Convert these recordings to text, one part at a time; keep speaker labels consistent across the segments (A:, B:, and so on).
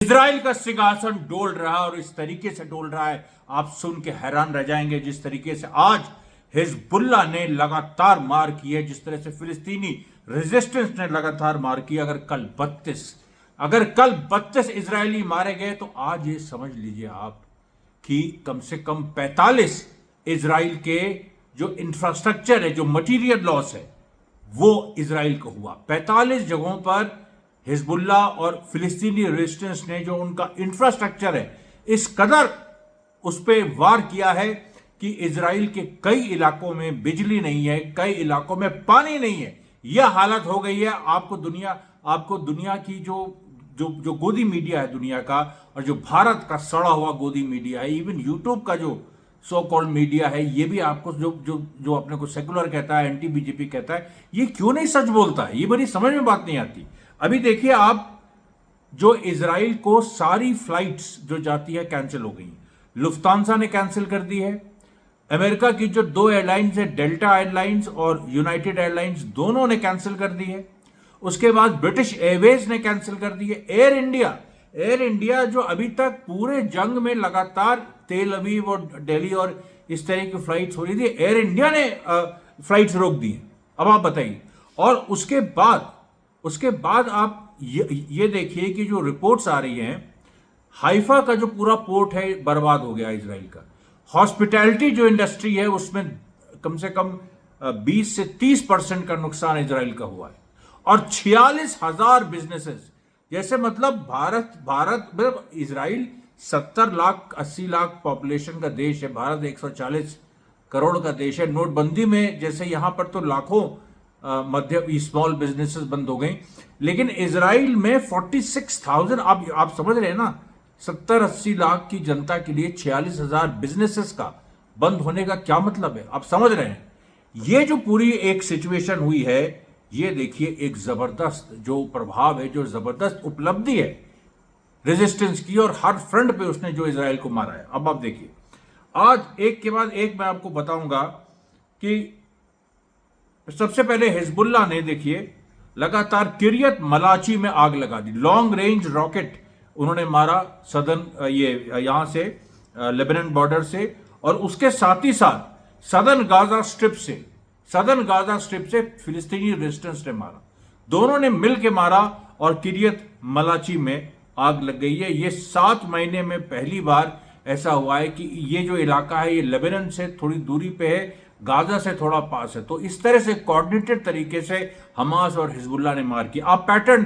A: Israel का सिंहासन डोल रहा है और इस तरीके से डोल रहा है, आप सुन के हैरान रह जाएंगे। जिस तरीके से आज हिजबुल्लाह ने लगातार मार की है, जिस तरह से फिलिस्तीनी रेजिस्टेंस ने लगातार मार की। अगर कल 32 इजरायली मारे गए तो आज ये समझ लीजिए आप कि कम से कम 45 इजराइल के जो इंफ्रास्ट्रक्चर है, जो मटीरियल लॉस है, वो इजराइल को हुआ। 45 जगहों पर हिजबुल्लाह और फिलिस्तीनी रेजिस्टेंस ने जो उनका इंफ्रास्ट्रक्चर है, इस कदर उस पर वार किया है कि इजराइल के कई इलाकों में बिजली नहीं है, कई इलाकों में पानी नहीं है। यह हालत हो गई है। आपको दुनिया की जो गोदी मीडिया है दुनिया का, और जो भारत का सड़ा हुआ गोदी मीडिया है, इवन यूट्यूब का जो सो कॉल्ड मीडिया है, ये भी आपको जो अपने को सेकुलर कहता है, एंटी बीजेपी कहता है, ये क्यों नहीं सच बोलता है? ये बड़ी समझ में बात नहीं आती। अभी देखिए आप, जो इजराइल को सारी फ्लाइट्स जो जाती है कैंसिल हो गई। लुफ्तांसा ने कैंसिल कर दी है। अमेरिका की जो 2 एयरलाइंस है, डेल्टा एयरलाइंस और यूनाइटेड एयरलाइंस, दोनों ने कैंसिल कर दी है। उसके बाद ब्रिटिश एयरवेज ने कैंसिल कर दी है। एयर इंडिया जो अभी तक पूरे जंग में लगातार तेल अवीव और दिल्ली और इस तरह की फ्लाइट्स हो रही थी, एयर इंडिया ने फ्लाइट्स रोक दी है। अब आप बताइए। और उसके बाद आप ये देखिए कि जो रिपोर्ट्स आ रही हैं, हाइफा का जो पूरा पोर्ट है बर्बाद हो गया इजराइल का। हॉस्पिटैलिटी जो इंडस्ट्री है उसमें कम से कम 20 से 30% का नुकसान इजराइल का हुआ है। और 46,000 बिजनेसेस, जैसे मतलब भारत मतलब इजराइल 70 लाख 80 लाख पॉपुलेशन का देश है, भारत 140 करोड़ का देश है। नोटबंदी में जैसे यहां पर तो लाखों मध्य स्मॉल बिजनेसेस बंद हो गई, लेकिन इजराइल में 46,000, आप समझ रहे हैं ना, 70-80 लाख की जनता के लिए 46,000 बिजनेसेस का बंद होने का क्या मतलब है? आप समझ रहे हैं। ये जो पूरी एक सिचुएशन हुई है, ये देखिए एक जबरदस्त जो प्रभाव है, जो जबरदस्त उपलब्धि है रेजिस्टेंस की, और हर फ्रंट पे उसने जो इजराइल को मारा है। अब आप देखिए, आज एक के बाद एक मैं आपको बताऊंगा कि सबसे पहले हिजबुल्लाह ने देखिए लगातार किरियत मलाची में आग लगा दी। लॉन्ग रेंज रॉकेट उन्होंने मारा सदर्न, ये यहां से लेबनान बॉर्डर से, और उसके साथ ही साथ सदर्न गाजा स्ट्रिप से फिलिस्तीनी रेजिस्टेंस ने मारा। दोनों ने मिल के मारा और किरियत मलाची में आग लग गई है। ये 7 महीने में पहली बार ऐसा हुआ है कि ये जो इलाका है ये लेबनान से थोड़ी दूरी पे है, गाजा से थोड़ा पास है। तो इस तरह से कोऑर्डिनेटेड तरीके से हमास और हिजबुल्लाह ने मार की। आप पैटर्न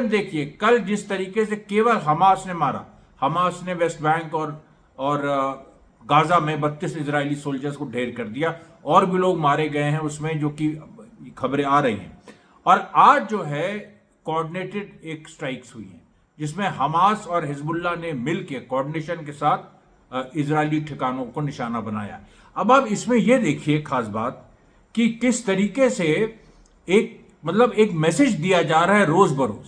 A: देखिए। कल जिस तरीके से केवल हमास ने मारा, हमास ने वेस्ट बैंक और गाजा में 32 इजरायली सोल्जर्स को ढेर कर दिया, और भी लोग मारे गए हैं उसमें, जो कि खबरें आ रही हैं। और आज जो है कोऑर्डिनेटेड एक स्ट्राइक्स हुई हैं, जिसमें हमास और हिजबुल्लाह ने मिलकर कोऑर्डिनेशन के साथ इजरायली ठिकानों को निशाना बनाया। अब आप इसमें यह देखिए खास बात कि किस तरीके से एक मैसेज दिया जा रहा है रोज बरोज।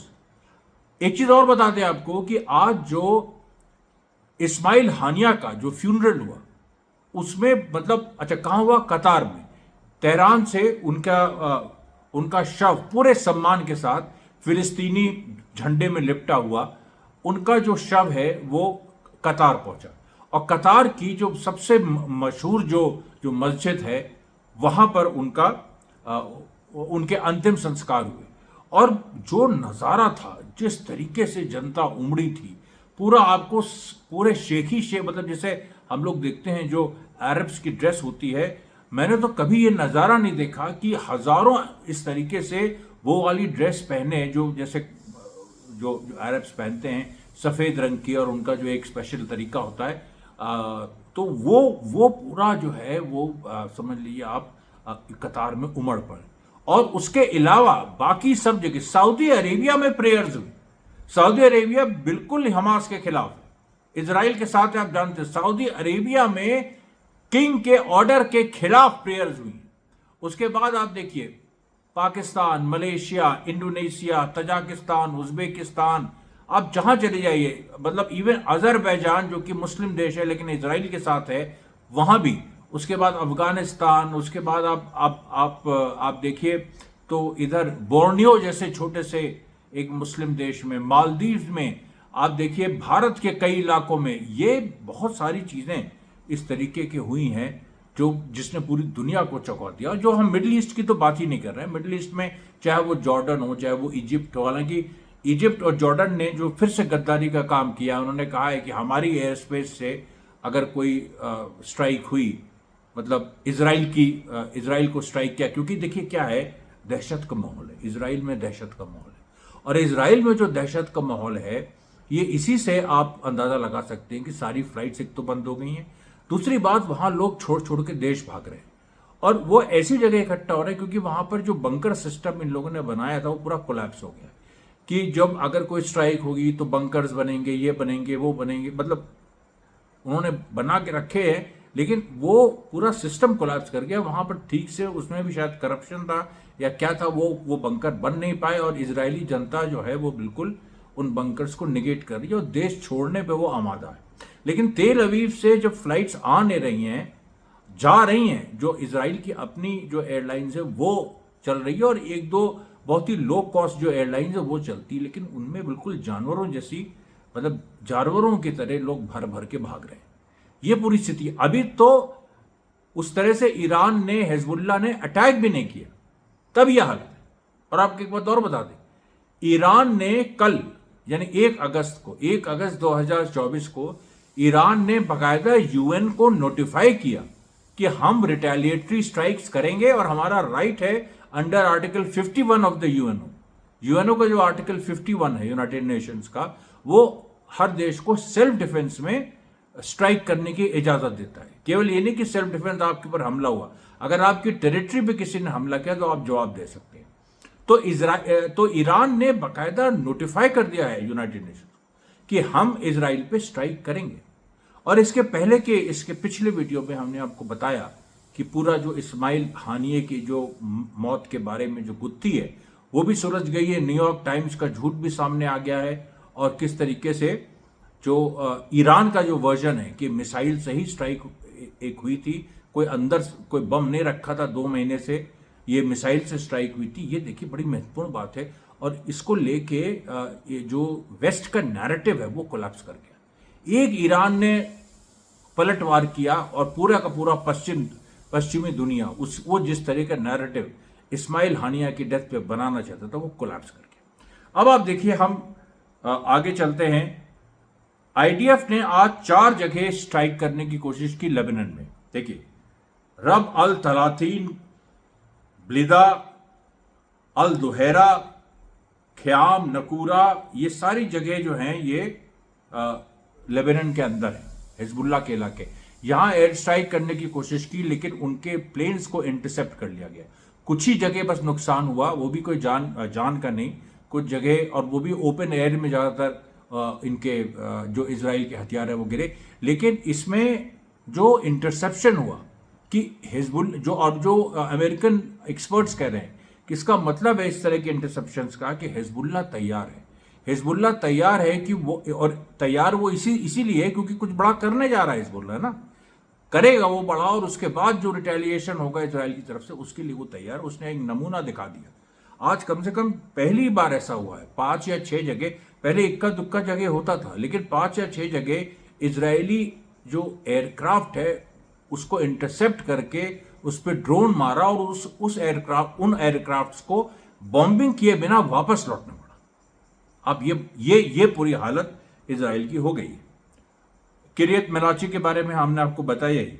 A: एक चीज और बताते हैं आपको कि आज जो इस्माइल हानिया का जो फ्यूनरल हुआ, उसमें अच्छा कहां हुआ? कतार में। तेहरान से उनका शव पूरे सम्मान के साथ फिलिस्तीनी झंडे में लिपटा हुआ, उनका जो शव है वो कतार पहुंचा। और कतार की जो सबसे मशहूर जो मस्जिद है, वहां पर उनके अंतिम संस्कार हुए। और जो नजारा था, जिस तरीके से जनता उमड़ी थी, पूरे मतलब जैसे हम लोग देखते हैं जो अरब्स की ड्रेस होती है, मैंने तो कभी ये नजारा नहीं देखा कि हजारों इस तरीके से वो वाली ड्रेस पहने, जो जैसे जो अरब्स पहनते हैं सफेद रंग की, और उनका जो एक स्पेशल तरीका होता है। तो वो पूरा जो है वो समझ लीजिए आप कतार में उमड़ पड़े। और उसके अलावा बाकी सब जगह, सऊदी अरेबिया में प्रेयर्स हुई। सऊदी अरेबिया बिल्कुल हमास के खिलाफ है, इजराइल के साथ आप जानते हैं। सऊदी अरेबिया में किंग के ऑर्डर के खिलाफ प्रेयर्स हुई। उसके बाद आप देखिए Pakistan, Malaysia, Indonesia, Tajikistan, Uzbekistan, आप जहां चले जाइए, मतलब इवन अजरबैजान जो कि मुस्लिम देश है लेकिन इजराइल के साथ है, वहां भी। उसके बाद अफगानिस्तान, उसके बाद आप देखिए तो इधर बोर्नियो जैसे छोटे से एक मुस्लिम देश में, मालदीव में, आप देखिए भारत के कई इलाकों में, ये बहुत सारी चीज़ें इस तरीके की हुई हैं जो जिसने पूरी दुनिया को चौंका दिया। जो हम मिडिल ईस्ट की तो बात ही नहीं कर रहे हैं। मिडिल ईस्ट में चाहे वो जॉर्डन हो, चाहे वो इजिप्ट हो, हालांकि इजिप्ट और जॉर्डन ने जो फिर से गद्दारी का काम किया, उन्होंने कहा है कि हमारी एयर स्पेस से अगर कोई स्ट्राइक हुई, मतलब इसराइल को स्ट्राइक किया, क्योंकि देखिए क्या है, दहशत का माहौल है इसराइल में, दहशत का माहौल है। और इसराइल में जो दहशत का माहौल है, ये इसी से आप अंदाजा लगा सकते हैं कि सारी फ्लाइट्स एक तो बंद हो गई हैं, दूसरी बात वहां लोग छोड़ छोड़ के देश भाग रहे हैं और वो ऐसी जगह इकट्ठा हो रहे हैं क्योंकि वहां पर जो बंकर सिस्टम इन लोगों ने बनाया था वो पूरा कोलैप्स हो गया कि जब अगर कोई स्ट्राइक होगी तो बंकर्स बनेंगे, ये बनेंगे, वो बनेंगे, मतलब उन्होंने बना के रखे हैं, लेकिन वो पूरा सिस्टम कोलैप्स कर गया। वहां पर ठीक से उसमें भी शायद करप्शन था या क्या था, वो बंकर बन नहीं पाए और इजरायली जनता जो है वो बिल्कुल उन बंकर्स को निगेट कर रही है और देश छोड़ने पे वो आमादा है। लेकिन तेल अवीव से जब फ्लाइट्स आ नहीं रही हैं, जा रही हैं, जो इसराइल की अपनी जो एयरलाइंस है वो चल रही है और एक दो बहुत ही लो कॉस्ट जो एयरलाइंस है वो चलती है, लेकिन उनमें बिल्कुल जानवरों जैसी, मतलब जानवरों की तरह लोग भर भर के भाग रहे हैं। ये पूरी स्थिति अभी तो उस तरह से ईरान ने, हिजबुल्लाह ने अटैक भी नहीं किया, तब यह हालत है। और आपको एक बात और बता दें, ईरान ने कल यानी 1 अगस्त 2024 को ईरान ने बाकायदा यूएन को नोटिफाई किया कि हम रिटेलिएटरी स्ट्राइक्स करेंगे और हमारा राइट है under article 51 of the UNO का जो आर्टिकल 51 है यूनाइटेड नेशंस का, वो हर देश को सेल्फ डिफेंस में स्ट्राइक करने की इजाजत देता है। केवल ये नहीं कि सेल्फ डिफेंस आपके ऊपर हमला हुआ, अगर आपकी टेरिटरी पे किसी ने हमला किया तो आप जवाब दे सकते हैं। तो ईरान ने बाकायदा नोटिफाई कर दिया है यूनाइटेड नेशन कि हम इजराइल पे स्ट्राइक करेंगे। और इसके पिछले वीडियो में हमने आपको बताया कि पूरा जो इस्माइल हानिये की जो मौत के बारे में जो गुत्थी है वो भी सुलझ गई है, न्यूयॉर्क टाइम्स का झूठ भी सामने आ गया है और किस तरीके से जो ईरान का जो वर्जन है कि मिसाइल से ही स्ट्राइक एक हुई थी, कोई अंदर कोई बम नहीं रखा था, 2 महीने से ये मिसाइल से स्ट्राइक हुई थी। ये देखिए बड़ी महत्वपूर्ण बात है और इसको लेके ये जो वेस्ट का नैरेटिव है वो कोलैप्स कर गया। एक ईरान ने पलटवार किया और पूरा का पूरा पश्चिमी दुनिया वो जिस तरह का नैरेटिव इस्माइल हानिया की डेथ पे बनाना चाहता था वो कोलैप्स कर गया। अब आप देखिए, हम आगे चलते हैं। आईडीएफ ने आज 4 जगह स्ट्राइक करने की कोशिश की लेबनान में। देखिए, रब अल तलातीन, ब्लिदा, अल दुहैरा, ख्याम, नकूरा, ये सारी जगह जो हैं ये लेबनान के अंदर है, हिजबुल्लाह के इलाके। यहां एयर स्ट्राइक करने की कोशिश की लेकिन उनके प्लेन्स को इंटरसेप्ट कर लिया गया। कुछ ही जगह बस नुकसान हुआ, वो भी कोई जान का नहीं, कुछ जगह, और वो भी ओपन एयर में ज़्यादातर इनके जो इजराइल के हथियार है वो गिरे। लेकिन इसमें जो इंटरसेप्शन हुआ कि जो अमेरिकन एक्सपर्ट्स कह रहे हैं कि इसका मतलब है इस तरह के इंटरसेप्शंस का कि हिजबुल्लाह तैयार है कि वो, और तैयार वो इसीलिए है क्योंकि कुछ बड़ा करने जा रहा है हिजबुल्लाह ना, करेगा वो बड़ा, और उसके बाद जो रिटेलिएशन होगा इजराइल की तरफ से उसके लिए वो तैयार। उसने एक नमूना दिखा दिया। आज कम से कम पहली बार ऐसा हुआ है, 5 या 6 जगह, पहले इक्का दुक्का जगह होता था, लेकिन 5 या 6 जगह इजरायली जो एयरक्राफ्ट है उसको इंटरसेप्ट करके उस पर ड्रोन मारा और उन एयरक्राफ्ट्स को बॉम्बिंग किए बिना वापस लौटना पड़ा। अब ये पूरी हालत इजराइल की हो गई है। किरियत मलाची के बारे में हमने आपको बताया ही।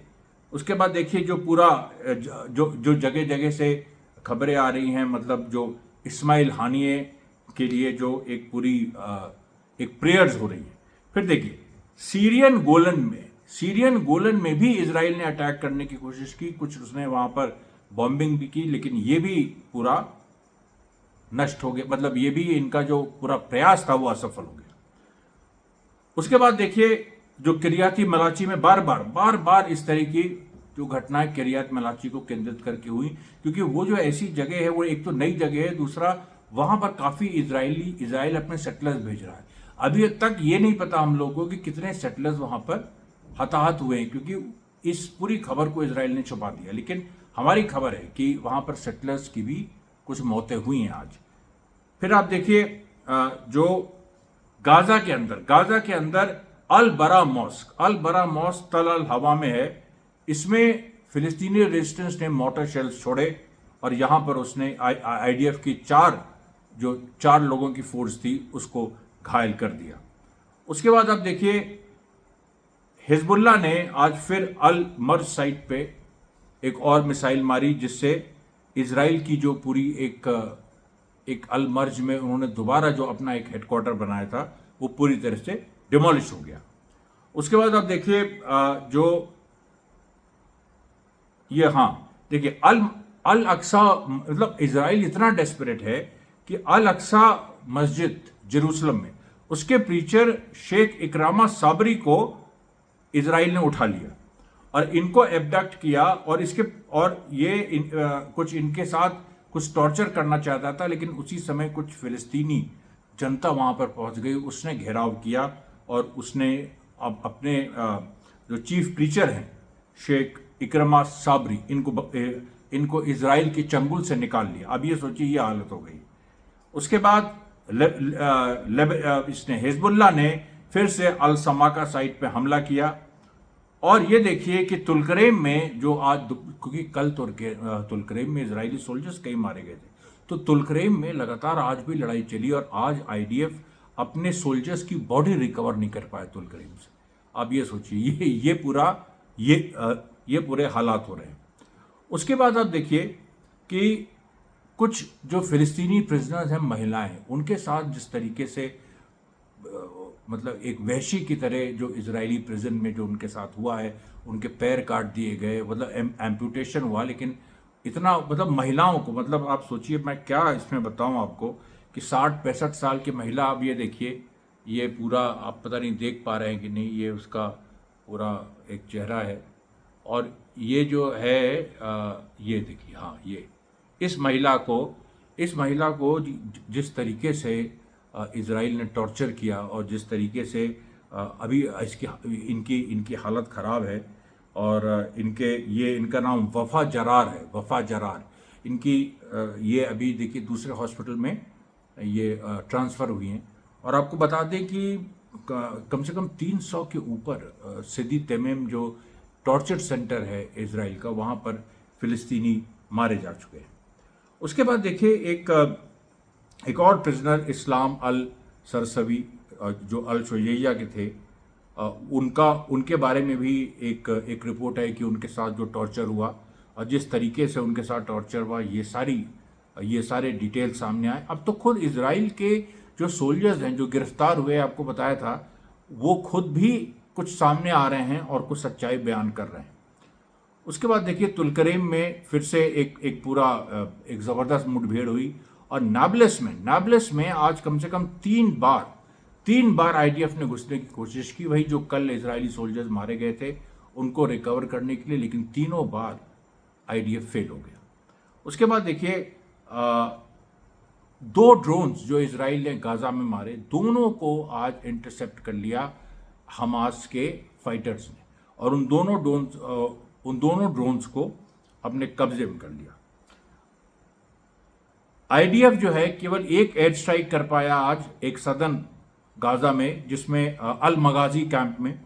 A: उसके बाद देखिए जो पूरा जो जगह जगह से खबरें आ रही हैं, मतलब जो इस्माइल हानिये के लिए जो एक पूरी एक प्रेयर्स हो रही है। फिर देखिए सीरियन गोलन में भी इजराइल ने अटैक करने की कोशिश की, कुछ उसने वहां पर बॉम्बिंग भी की, लेकिन ये भी पूरा नष्ट हो गया, मतलब ये भी इनका जो पूरा प्रयास था वो असफल हो गया। उसके बाद देखिए जो किरियाती मलाची में बार बार इस तरह की जो घटनाएं किरियात मलाची को केंद्रित करके हुई, क्योंकि वो जो ऐसी जगह है वो एक तो नई जगह है, दूसरा वहां पर काफी इजराइल अपने सेटलर्स भेज रहा है। अभी तक ये नहीं पता हम लोगों को कि कितने सेटलर्स वहां पर हताहत हुए हैं, क्योंकि इस पूरी खबर को इजराइल ने छुपा दिया। लेकिन हमारी खबर है कि वहां पर सेटलर्स की भी कुछ मौतें हुई हैं आज। फिर आप देखिए जो गाजा के अंदर अल बरा मॉस्क तल अल हवा में है। इसमें फिलिस्तीनी रेजिस्टेंस ने मोटर शेल्स छोड़े और यहां पर उसने आईडीएफ की चार लोगों की फोर्स थी उसको घायल कर दिया। उसके बाद आप देखिए हिजबुल्ला ने आज फिर अल मर्ज साइट पे एक और मिसाइल मारी, जिससे इजराइल की जो पूरी एक अल मर्ज में उन्होंने दोबारा जो अपना एक हेडक्वार्टर बनाया था वो पूरी तरह से डिमोलिश हो गया। उसके बाद आप देखिए जो ये देखिए अल अक्सा, मतलब इजराइल इतना डेस्परेट है कि अल अक्सा मस्जिद जेरूसलम में उसके प्रीचर शेख इकरामा साबरी को इजराइल ने उठा लिया और इनको एबडक्ट किया और कुछ इनके साथ कुछ टॉर्चर करना चाहता था, लेकिन उसी समय कुछ फिलिस्तीनी जनता वहां पर पहुंच गई, उसने घेराव किया और उसने अब अपने जो चीफ प्रीचर हैं शेख इकरमा साबरी, इनको इजराइल के चंगुल से निकाल लिया। अब ये सोचिए ये हालत हो गई। उसके बाद इसने हिजबुल्ला ने फिर से अल समाका साइट पे हमला किया और ये देखिए कि तुलकरेम में जो आज, क्योंकि कल तुलकरेम में इजरायली सोल्जर्स कई मारे गए थे, तो तुलकरेम में लगातार आज भी लड़ाई चली और आज आईडीएफ अपने सोल्जर्स की बॉडी रिकवर नहीं कर पाए तुलकरेम से। अब ये सोचिए ये पूरे हालात हो रहे हैं। उसके बाद आप देखिए कि कुछ जो फिलिस्तीनी प्रिजनर्स हैं, महिलाएं हैं, उनके साथ जिस तरीके से मतलब एक वहशी की तरह जो इजरायली प्रिजन में जो उनके साथ हुआ है, उनके पैर काट दिए गए, मतलब एम्पुटेशन हुआ। लेकिन इतना मतलब महिलाओं को, मतलब आप सोचिए मैं क्या इसमें बताऊं आपको कि 60-65 साल की महिला, अब ये देखिए ये पूरा, आप पता नहीं देख पा रहे हैं कि नहीं, ये उसका पूरा एक चेहरा है और ये जो है ये देखिए, ये इस महिला को जिस तरीके से इजराइल ने टॉर्चर किया और जिस तरीके से अभी इनकी हालत ख़राब है और इनका नाम वफ़ा जरार ये अभी देखिए दूसरे हॉस्पिटल में ये ट्रांसफ़र हुई हैं। और आपको बता दें कि कम से कम 300 के ऊपर सिदी तमीम जो टॉर्चर सेंटर है इजराइल का, वहाँ पर फिलिस्तीनी मारे जा चुके हैं। उसके बाद देखिए एक और प्रिजनर इस्लाम अल सरसवी जो अल शुयैया के थे, उनके बारे में भी एक रिपोर्ट है कि उनके साथ जो टॉर्चर हुआ और जिस तरीके से उनके साथ टॉर्चर हुआ, ये सारे डिटेल सामने आए। अब तो खुद इजराइल के जो सोल्जर्स हैं जो गिरफ्तार हुए, आपको बताया था, वो खुद भी कुछ सामने आ रहे हैं और कुछ सच्चाई बयान कर रहे हैं। उसके बाद देखिए तुलकरेम में फिर से एक पूरा एक ज़बरदस्त मुठभेड़ हुई और नाब्लस में आज कम से कम तीन बार आईडीएफ ने घुसने की कोशिश की, वही जो कल इजरायली सोल्जर्स मारे गए थे उनको रिकवर करने के लिए, लेकिन तीनों बार आईडीएफ फेल हो गया। उसके बाद देखिए 2 ड्रोन्स जो इजराइल ने गाजा में मारे, दोनों को आज इंटरसेप्ट कर लिया हमास के फाइटर्स ने और उन दोनों ड्रोन्स को अपने कब्जे में कर लिया। आईडीएफ जो है केवल एक एयर स्ट्राइक कर पाया आज एक सदन गाजा में, जिसमें अल मगाजी कैंप में,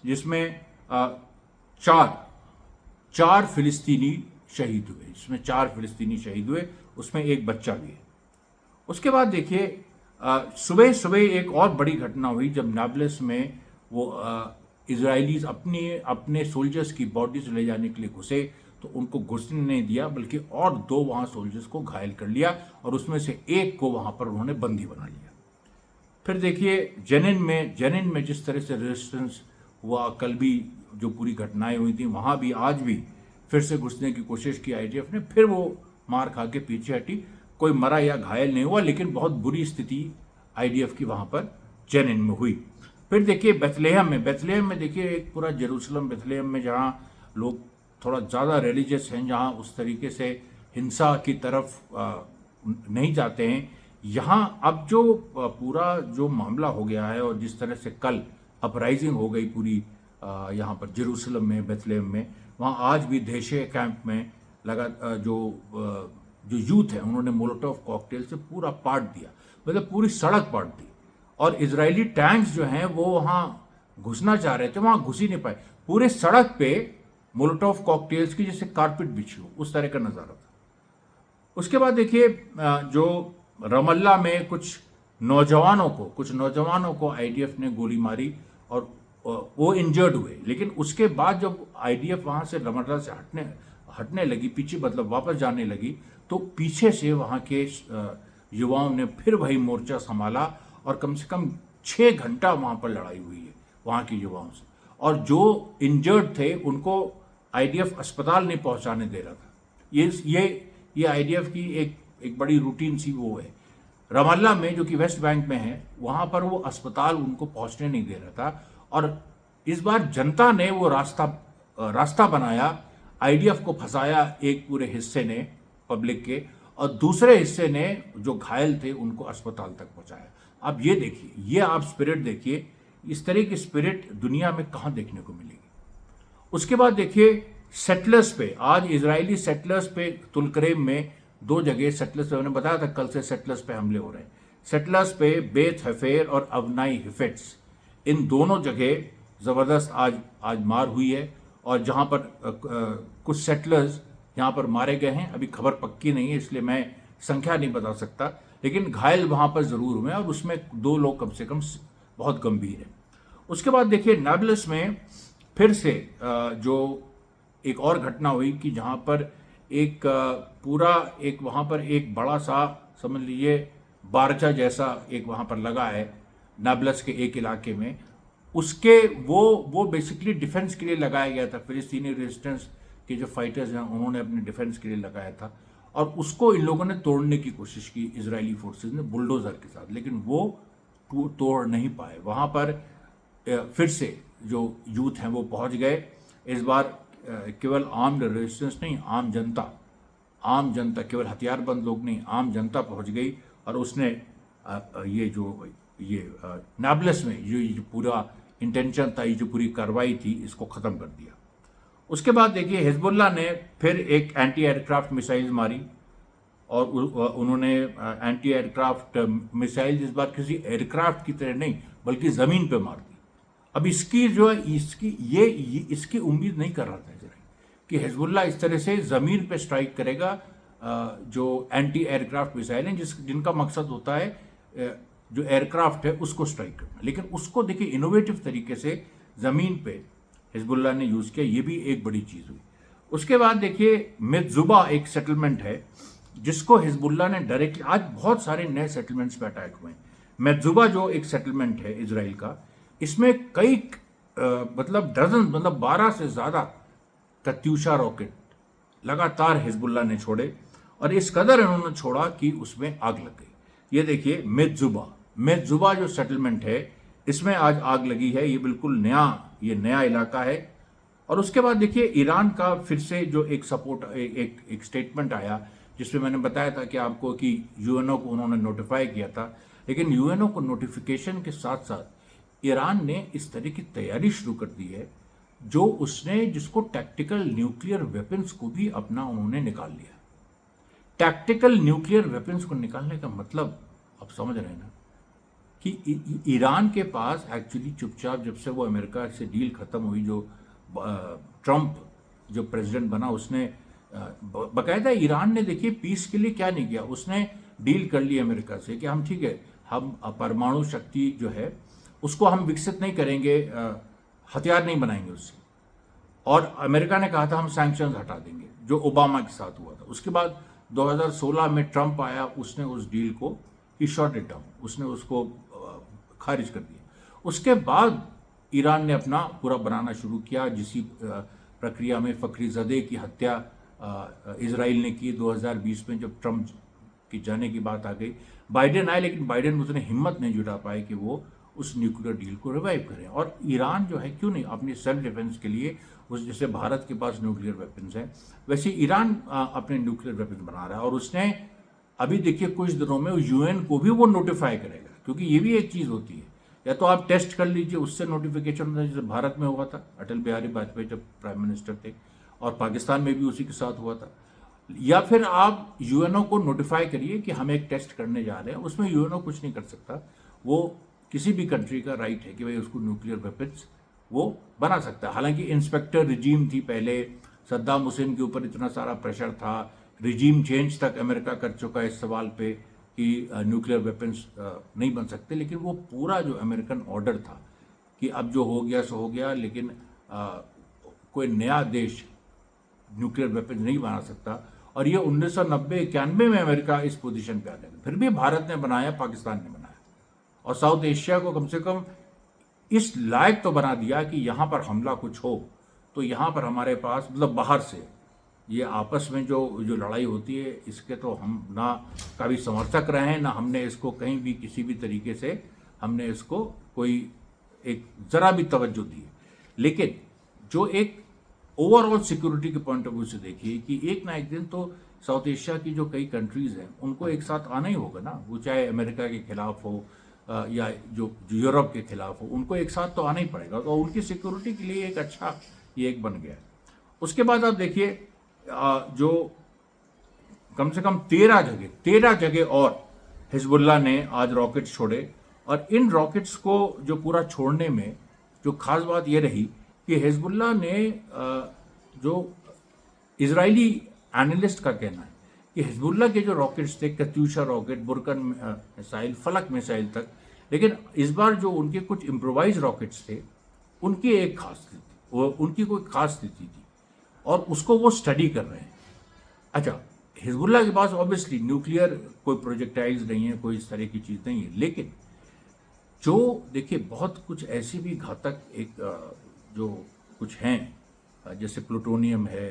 A: जिसमें चार फिलिस्तीनी शहीद हुए, उसमें एक बच्चा भी है। उसके बाद देखिए सुबह एक और बड़ी घटना हुई जब नाब्लस में वो इजरायलीज अपने सोल्जर्स की बॉडीज ले जाने के लिए घुसे, तो उनको घुसने नहीं दिया बल्कि और 2 वहाँ सोल्जर्स को घायल कर लिया और उसमें से एक को वहाँ पर उन्होंने बंदी बना लिया। फिर देखिए जेनिन में जिस तरह से रेजिस्टेंस हुआ, कल भी जो पूरी घटनाएं हुई थी वहाँ भी आज भी फिर से घुसने की कोशिश की आईडीएफ ने, फिर वो मार खा के पीछे हटी। कोई मरा या घायल नहीं हुआ, लेकिन बहुत बुरी स्थिति आईडीएफ की वहाँ पर जेनिन में हुई। फिर देखिए बेथलेहम में देखिए एक पूरा जेरूसलम बेथलेहम में जहाँ लोग थोड़ा ज़्यादा रिलीजियस हैं, जहाँ उस तरीके से हिंसा की तरफ नहीं जाते हैं, यहाँ अब जो पूरा जो मामला हो गया है और जिस तरह से कल अपराइजिंग हो गई पूरी यहाँ पर जेरूसलम में बेथलेहम में, वहाँ आज भी देशे कैंप में लगा जो यूथ है उन्होंने मोलोटोव कॉकटेल से पूरा पाट दिया। मतलब पूरी सड़क पाट दी। और इजरायली टैंक्स जो हैं वो वहाँ घुसना चाह रहे थे, वहाँ घुस ही नहीं पाए। पूरे सड़क पे मोलोटोव कॉकटेल्स की जैसे कारपेट बिछी हो, उस तरह का नज़ारा था। उसके बाद देखिए जो रमल्ला में कुछ नौजवानों को आईडीएफ ने गोली मारी और वो इंजर्ड हुए। लेकिन उसके बाद जब आईडीएफ वहाँ से रमल्ला से हटने लगी, पीछे मतलब वापस जाने लगी, तो पीछे से वहाँ के युवाओं ने फिर वही मोर्चा संभाला और कम से कम 6 घंटा वहाँ पर लड़ाई हुई है वहाँ के युवाओं से। और जो इंजर्ड थे उनको आईडीएफ अस्पताल नहीं पहुँचाने दे रहा था। ये आईडीएफ की एक बड़ी रूटीन सी वो है। रमल्ला में जो कि वेस्ट बैंक में है, वहाँ पर वो अस्पताल उनको पहुँचने नहीं दे रहा था। और इस बार जनता ने वो रास्ता बनाया, आईडीएफ को फंसाया एक पूरे हिस्से ने पब्लिक के, और दूसरे हिस्से ने जो घायल थे उनको अस्पताल तक पहुंचाया। अब ये देखिए, ये आप स्पिरिट देखिए, इस तरह की स्पिरिट दुनिया में कहाँ देखने को मिलेगी। उसके बाद देखिए सेटलर्स पे, आज इजरायली सेटलर्स पे तुलकरेम में 2 जगह सेटलर्स पे, मैंने बताया था कल से सेटलर्स पे हमले हो रहे हैं। सेटलर्स पे बेथ हेफेर और अवनाई हिफेट्स, इन दोनों जगह ज़बरदस्त आज मार हुई है। और जहाँ पर कुछ सेटलर्स यहाँ पर मारे गए हैं, अभी खबर पक्की नहीं है इसलिए मैं संख्या नहीं बता सकता, लेकिन घायल वहाँ पर ज़रूर हुए और उसमें 2 लोग कम से कम बहुत गंभीर हैं। उसके बाद देखिए नाब्लस में फिर से जो एक और घटना हुई कि जहाँ पर वहाँ पर एक बड़ा सा, समझ लीजिए बारचा जैसा एक वहाँ पर लगा है नाब्लस के एक इलाके में। उसके वो बेसिकली डिफेंस के लिए लगाया गया था। फिलिस्तीनी रेजिस्टेंस के जो फाइटर्स हैं उन्होंने अपने डिफेंस के लिए लगाया था, और उसको इन लोगों ने तोड़ने की कोशिश की इजरायली फोर्सेस ने बुलडोज़र के साथ, लेकिन वो तोड़ नहीं पाए। वहाँ पर फिर से जो यूथ हैं वो पहुँच गए। इस बार केवल आर्म्ड रेजिस्टेंस नहीं, आम जनता, केवल हथियारबंद लोग नहीं, आम जनता पहुँच गई और उसने ये नाब्लस में ये पूरा इंटेंशन था, ये जो पूरी कार्रवाई थी, इसको ख़त्म कर दिया। उसके बाद देखिए हिजबुल्लाह ने फिर एक एंटी एयरक्राफ्ट मिसाइल मारी, और उन्होंने एंटी एयरक्राफ्ट मिसाइल इस बार किसी एयरक्राफ्ट की तरह नहीं बल्कि ज़मीन पे मार दी। अब इसकी जो है इसकी उम्मीद नहीं कर रहा था इजराइल कि हिजबुल्लाह इस तरह से ज़मीन पे स्ट्राइक करेगा, जो एंटी एयरक्राफ्ट मिसाइल हैं जिनका मकसद होता है जो एयरक्राफ्ट है उसको स्ट्राइक करना। लेकिन उसको देखिए इनोवेटिव तरीके से ज़मीन पे हिजबुल्लाह ने यूज़ किया, ये भी एक बड़ी चीज़ हुई। उसके बाद देखिए मेदजुबा एक सेटलमेंट है जिसको हिजबुल्लाह ने डायरेक्टली, आज बहुत सारे नए सेटलमेंट्स पे अटैक हुए हैं। मेदजुबा जो एक सेटलमेंट है इजराइल का, इसमें कई मतलब 12 से ज़्यादा कत्यूशा रॉकेट लगातार हिजबुल्लाह ने छोड़े, और इस कदर इन्होंने छोड़ा कि उसमें आग लग गई। ये देखिए मेदजुबा जो सेटलमेंट है इसमें आज आग लगी है। ये बिल्कुल नया इलाका है। और उसके बाद देखिए ईरान का फिर से जो एक स्टेटमेंट आया, जिसमें मैंने बताया था कि आपको कि यूएनओ को उन्होंने नोटिफाई किया था। लेकिन यूएनओ को नोटिफिकेशन के साथ साथ ईरान ने इस तरह की तैयारी शुरू कर दी है जिसको टैक्टिकल न्यूक्लियर वेपन्स को भी अपना उन्होंने निकाल लिया। टैक्टिकल न्यूक्लियर वेपन्स को निकालने का मतलब आप समझ रहे हैं ना, कि ईरान के पास एक्चुअली चुपचाप जब से वो अमेरिका से डील खत्म हुई, जो ट्रंप जो प्रेसिडेंट बना, उसने बाकायदा ईरान ने देखिए पीस के लिए क्या नहीं किया, उसने डील कर ली अमेरिका से कि हम ठीक है, हम परमाणु शक्ति जो है उसको हम विकसित नहीं करेंगे, हथियार नहीं बनाएंगे उससे। और अमेरिका ने कहा था हम सैंक्शंस हटा देंगे, जो ओबामा के साथ हुआ था। उसके बाद 2016 में ट्रंप आया, उसने उस डील को ही शॉट इट डाउन, उसने उसको खारिज कर दिया। उसके बाद ईरान ने अपना पूरा बनाना शुरू किया, जिसी प्रक्रिया में फखरीज़दे की हत्या इजराइल ने की 2020 में, जब ट्रंप की जाने की बात आ गई। बाइडेन आए, लेकिन बाइडेन में उतने हिम्मत नहीं जुटा पाए कि वो उस न्यूक्लियर डील को रिवाइव करें। और ईरान जो है क्यों नहीं अपनी सेल्फ डिफेंस के लिए, जैसे भारत के पास न्यूक्लियर वेपन्स हैं वैसे ईरान अपने न्यूक्लियर वेपन्स बना रहा है। और उसने अभी देखिए कुछ दिनों में यूएन को भी वो नोटिफाई करेगा, क्योंकि ये भी एक चीज़ होती है, या तो आप टेस्ट कर लीजिए उससे नोटिफिकेशन होता है, जैसे भारत में हुआ था अटल बिहारी वाजपेयी जब प्राइम मिनिस्टर थे, और पाकिस्तान में भी उसी के साथ हुआ था। या फिर आप यूएनओ को नोटिफाई करिए कि हम एक टेस्ट करने जा रहे हैं। उसमें यूएनओ कुछ नहीं कर सकता, वो किसी भी कंट्री का राइट है कि भाई उसको न्यूक्लियर वेपन्स वो बना सकता है। हालांकि इंस्पेक्टर रिजीम थी पहले, सद्दाम हुसैन के ऊपर इतना सारा प्रेशर था, रिजीम चेंज तक अमेरिका कर चुका है इस सवाल पे कि न्यूक्लियर वेपन्स नहीं बन सकते, लेकिन वो पूरा जो अमेरिकन ऑर्डर था कि अब जो हो गया सो हो गया, लेकिन कोई नया देश न्यूक्लियर वेपन नहीं बना सकता। और ये 1990-91 में अमेरिका इस पोजीशन पे आ गया। फिर भी भारत ने बनाया, पाकिस्तान ने बनाया, और साउथ एशिया को कम से कम इस लायक तो बना दिया कि यहाँ पर हमला कुछ हो तो यहाँ पर हमारे पास, मतलब बाहर से ये आपस में जो जो लड़ाई होती है, इसके तो हम ना कभी समर्थक रहे हैं, ना हमने इसको कहीं भी किसी भी तरीके से हमने इसको कोई एक ज़रा भी तवज्जो दी है। लेकिन जो एक ओवरऑल सिक्योरिटी के पॉइंट ऑफ व्यू से देखिए कि एक ना एक दिन तो साउथ एशिया की जो कई कंट्रीज़ हैं उनको एक साथ आना ही होगा ना, वो चाहे अमेरिका के खिलाफ हो या जो यूरोप के खिलाफ हो, उनको एक साथ तो आना ही पड़ेगा। तो उनकी सिक्योरिटी के लिए एक अच्छा ये एक बन गया। उसके बाद आप देखिए जो कम से कम 13 जगह और हिजबुल्लाह ने आज रॉकेट्स छोड़े, और इन रॉकेट्स को जो पूरा छोड़ने में जो खास बात ये रही कि हिजबुल्लाह ने जो इजरायली एनालिस्ट का कहना है कि हिजबुल्लाह के जो रॉकेट्स थे, कत्यूशा रॉकेट, बुरकन मिसाइल, फलक मिसाइल तक, लेकिन इस बार जो उनके कुछ इम्प्रोवाइज रॉकेट्स थे उनकी एक खास स्थिति, वो उनकी कोई खास स्थिति थी और उसको वो स्टडी कर रहे हैं। अच्छा, हिजबुल्लाह के पास ऑब्वियसली न्यूक्लियर कोई प्रोजेक्टाइल्स नहीं है, कोई इस तरह की चीज़ नहीं है, लेकिन जो देखिए बहुत कुछ ऐसी भी घातक एक जो कुछ हैं, जैसे प्लूटोनियम है,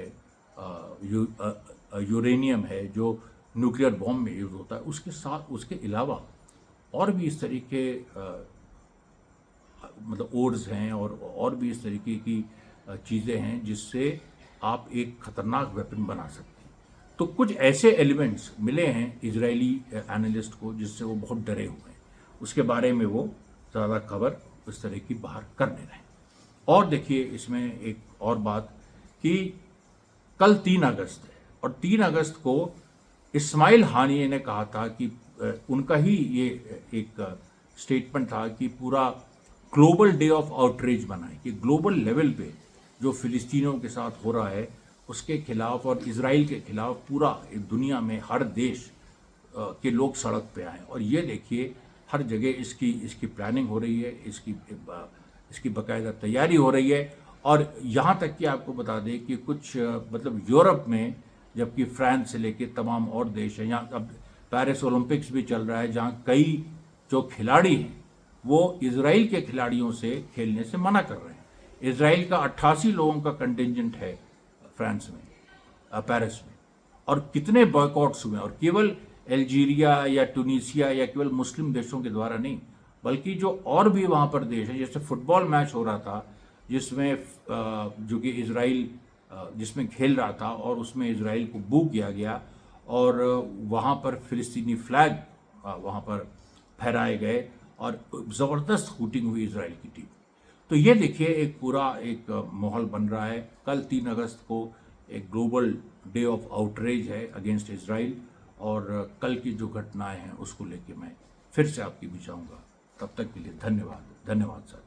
A: यूरेनियम है, जो न्यूक्लियर बॉम्ब में यूज़ होता है, उसके साथ उसके अलावा और भी इस तरीके मतलब ओर्स हैं और भी इस तरीके की चीज़ें हैं जिससे आप एक ख़तरनाक वेपन बना सकते हैं। तो कुछ ऐसे एलिमेंट्स मिले हैं इजरायली एनालिस्ट को जिससे वो बहुत डरे हुए हैं, उसके बारे में वो ज़्यादा खबर उस तरह की बाहर कर नहीं रहे। और देखिए इसमें एक और बात कि कल 3 अगस्त है और 3 अगस्त को इस्माइल हानिये ने कहा था कि उनका ही ये एक स्टेटमेंट था कि पूरा ग्लोबल डे ऑफ आउटरीच बनाए, कि ग्लोबल लेवल पे जो फिलिस्तीनियों के साथ हो रहा है उसके खिलाफ और इसराइल के खिलाफ पूरा दुनिया में हर देश के लोग सड़क पे आए। और ये देखिए हर जगह इसकी प्लानिंग हो रही है, इसकी बाकायदा तैयारी हो रही है। और यहाँ तक कि आपको बता दें कि कुछ मतलब यूरोप में, जबकि फ्रांस से लेके तमाम और देश हैं, यहाँ अब पेरिस ओलंपिक्स भी चल रहा है जहाँ कई जो खिलाड़ी हैं वो इजराइल के खिलाड़ियों से खेलने से मना कर रहे हैं। इजराइल का 88 लोगों का कंटिजेंट है फ्रांस में, पेरिस में, और कितने बॉयकॉट्स हुए, और केवल अल्जीरिया या टूनीसिया या केवल मुस्लिम देशों के द्वारा नहीं, बल्कि जो और भी वहाँ पर देश है, जैसे फुटबॉल मैच हो रहा था जिसमें जो कि इजराइल जिसमें खेल रहा था और उसमें इजराइल को बू किया गया और वहाँ पर फिलिस्तीनी फ्लैग वहाँ पर फहराए गए और ज़बरदस्त शूटिंग हुई इजराइल की टीम। तो ये देखिए एक पूरा एक माहौल बन रहा है। कल 3 अगस्त को एक ग्लोबल डे ऑफ आउटरीच है अगेंस्ट इजराइल, और कल की जो घटनाएं हैं उसको लेके मैं फिर से आपके बीच आऊँगा। तब तक के लिए धन्यवाद। धन्यवाद सर।